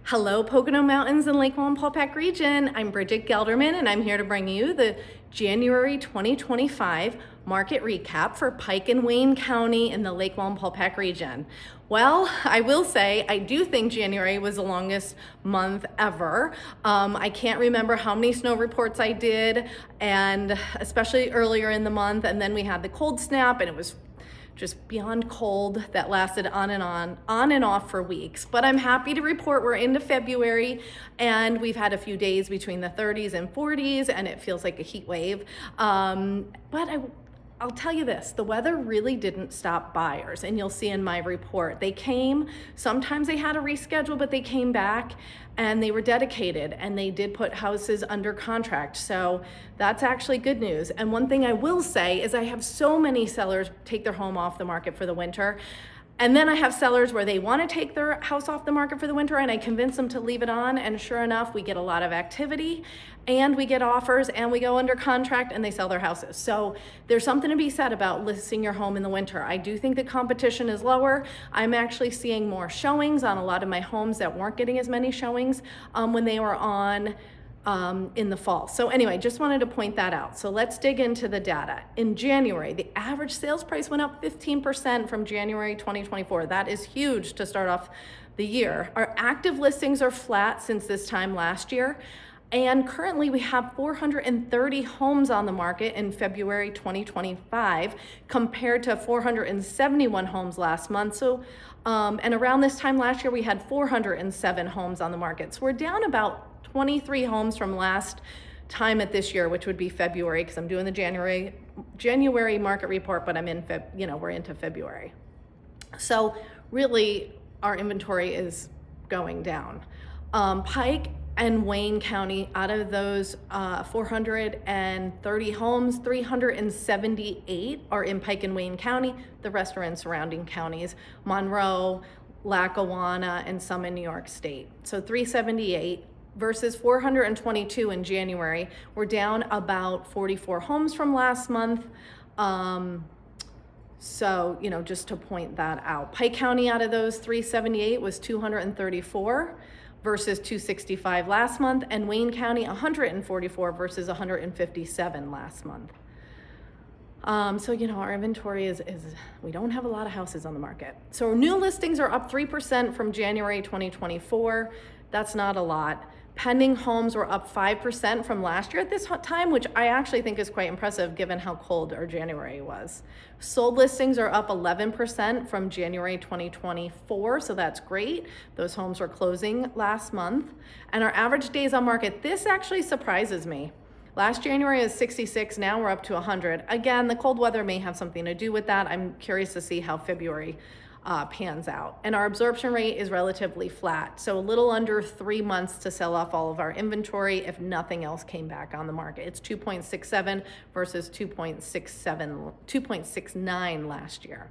Hello, Pocono Mountains and Lake Wallenpaupack region. I'm Bridget Gelderman, and I'm here to bring you the January 2025 market recap for Pike and Wayne County in the Lake Wallenpaupack region. Well, I will say, I do think January was the longest month ever. I can't remember how many snow reports I did, and especially earlier in the month, and then we had the cold snap, and it was just beyond cold that lasted on and off for weeks. But I'm happy to report we're into February and we've had a few days between the 30s and 40s and it feels like a heat wave. I'll tell you this, the weather really didn't stop buyers, and you'll see in my report. They came, sometimes they had to reschedule, but they came back and they were dedicated and they did put houses under contract. So that's actually good news. And one thing I will say is I have so many sellers take their home off the market for the winter. And then I have sellers where they want to take their house off the market for the winter and I convince them to leave it on, and sure enough, we get a lot of activity and we get offers and we go under contract and they sell their houses. So there's something to be said about listing your home in the winter. I do think the competition is lower. I'm actually seeing more showings on a lot of my homes that weren't getting as many showings when they were on in the fall. So anyway, just wanted to point that out. So let's dig into the data. In January, the average sales price went up 15% from January 2024. That is huge to start off the year. Our active listings are flat since this time last year. And currently we have 430 homes on the market in February 2025 compared to 471 homes last month. So, and around this time last year, we had 407 homes on the market. So we're down about 23 homes from last time at this year, which would be February, because I'm doing the January market report, but I'm in we're into February. So really our inventory is going down. Pike and Wayne County, out of those 430 homes, 378 are in Pike and Wayne County. The rest are in surrounding counties, Monroe, Lackawanna, and some in New York State. So 378 versus 422 in January. We're down about 44 homes from last month. So, just to point that out. Pike County, out of those 378 was 234 versus 265 last month, and Wayne County 144 versus 157 last month. Our inventory is we don't have a lot of houses on the market. So new listings are up 3% from January 2024. That's not a lot. Pending homes were up 5% from last year at this time, which I actually think is quite impressive given how cold our January was. Sold listings are up 11% from January 2024, so that's great. Those homes were closing last month. And our average days on market, this actually surprises me. Last January is 66, now we're up to 100. Again, the cold weather may have something to do with that. I'm curious to see how February pans out. And our absorption rate is relatively flat, so a little under 3 months to sell off all of our inventory if nothing else came back on the market. It's 2.67 versus 2.69 last year.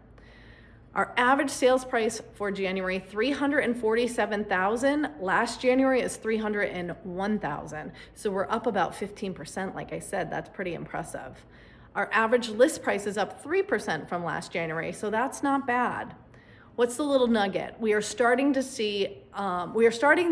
Our average sales price for January, $347,000. Last January is $301,000. So we're up about 15%. Like I said, that's pretty impressive. Our average list price is up 3% from last January, so that's not bad. What's the little nugget? We are starting the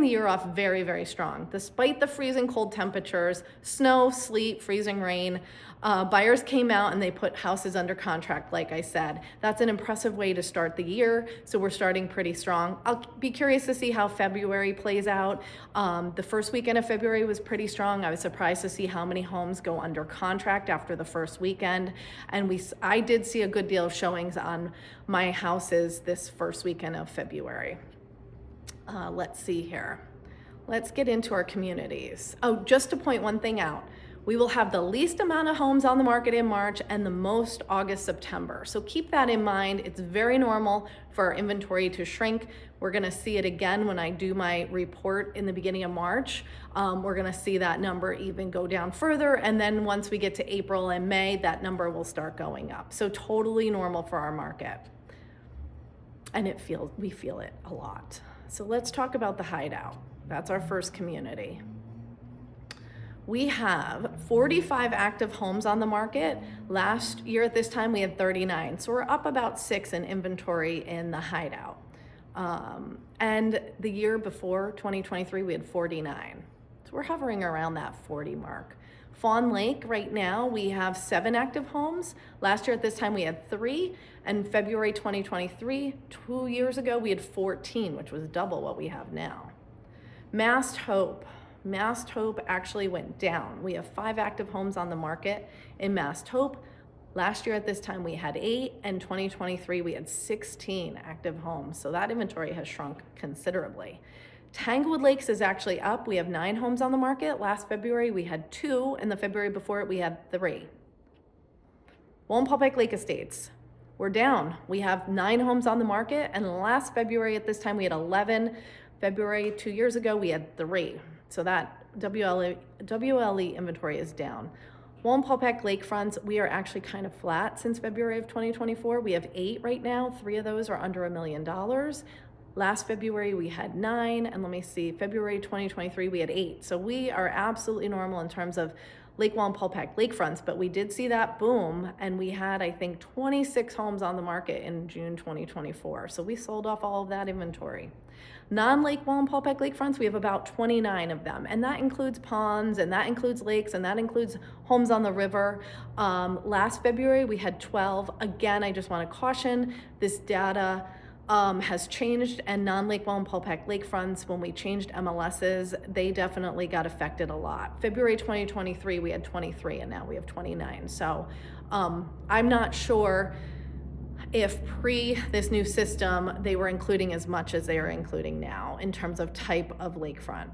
year off very, very strong. Despite the freezing cold temperatures, snow, sleet, freezing rain, buyers came out and they put houses under contract, like I said. That's an impressive way to start the year, so we're starting pretty strong. I'll be curious to see how February plays out. The first weekend of February was pretty strong. I was surprised to see how many homes go under contract after the first weekend, and I did see a good deal of showings on my houses this first weekend of February. Let's see here. Let's get into our communities. Oh, just to point one thing out, we will have the least amount of homes on the market in March and the most August, September. So keep that in mind. It's very normal for our inventory to shrink. We're gonna see it again when I do my report in the beginning of March. We're gonna see that number even go down further. And then once we get to April and May, that number will start going up. So totally normal for our market. And we feel it a lot. So let's talk about the Hideout. That's our first community. We have 45 active homes on the market. Last year at this time, we had 39. So we're up about 6 in inventory in the Hideout. And the year before, 2023, we had 49. So we're hovering around that 40 mark. Fawn Lake, right now, we have 7 active homes. Last year at this time, we had 3. And February 2023, 2 years ago, we had 14, which was double what we have now. Mast Hope. Mast Hope actually went down. We have 5 active homes on the market in Mast Hope. Last year at this time we had 8, and 2023 we had 16 active homes. So that inventory has shrunk considerably. Tanglewood Lakes is actually up. We have 9 homes on the market. Last February we had 2, and the February before it we had 3. Wallenpaupack Lake Estates, we're down. We have 9 homes on the market, and last February at this time we had 11. February 2 years ago we had 3. So that WLE inventory is down. Wallenpaupack Lakefronts, we are actually kind of flat since February of 2024. We have 8 right now. 3 of those are under $1 million. Last February we had 9, and let me see, February 2023 we had 8. So we are absolutely normal in terms of Lake Wallenpaupack lakefronts, but we did see that boom, and we had, I think, 26 homes on the market in June 2024. So we sold off all of that inventory. Non-Lake Wallenpaupack lakefronts, we have about 29 of them, and that includes ponds, and that includes lakes, and that includes homes on the river. Last February, we had 12. Again, I just want to caution, this data has changed, and non-Lake Wallenpaupack lakefronts, when we changed MLSs, they definitely got affected a lot. February 2023, we had 23, and now we have 29. So I'm not sure if pre this new system, they were including as much as they are including now in terms of type of lakefront.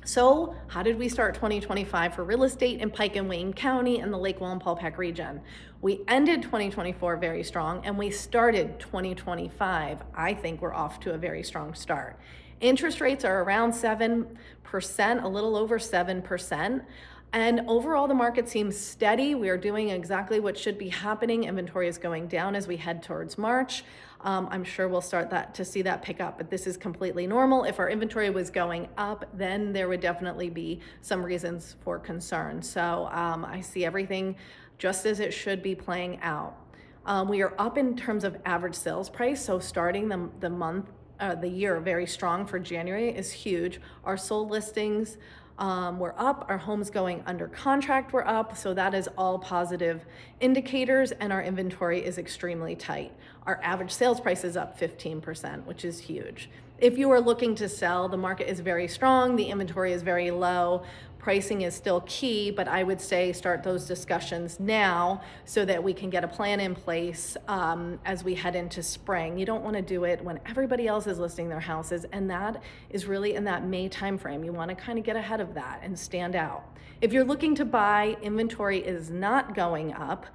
So how did we start 2025 for real estate in Pike and Wayne County and the Lake Wallenpaupack region? We ended 2024 very strong, and we started 2025, I think we're off to a very strong start. Interest rates are around 7%, a little over 7%. And overall, the market seems steady. We are doing exactly what should be happening. Inventory is going down as we head towards March. I'm sure we'll start to see that pick up, but this is completely normal. If our inventory was going up, then there would definitely be some reasons for concern. So I see everything just as it should be playing out. We are up in terms of average sales price. So starting the year very strong for January is huge. Our sold listings we're up, our homes going under contract were up, so that is all positive indicators, and our inventory is extremely tight. Our average sales price is up 15%, which is huge. If you are looking to sell, the market is very strong, the inventory is very low, pricing is still key, but I would say start those discussions now so that we can get a plan in place as we head into spring. You don't want to do it when everybody else is listing their houses, and that is really in that May timeframe. You want to kind of get ahead of that and stand out. If you're looking to buy, inventory is not going up,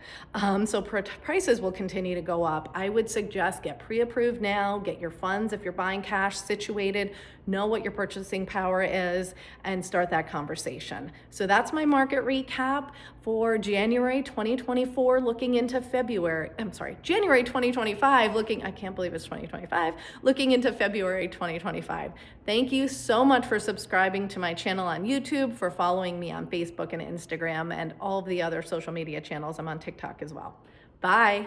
so prices will continue to go up. I would suggest get pre-approved now, get your funds if you're buying cash situated, know what your purchasing power is, and start that conversation. So that's my market recap for January 2024 looking into January 2025 I can't believe it's 2025, looking into February 2025. Thank you so much for subscribing to my channel on YouTube, for following me on Facebook and Instagram, and all of the other social media channels. I'm on TikTok as well. Bye.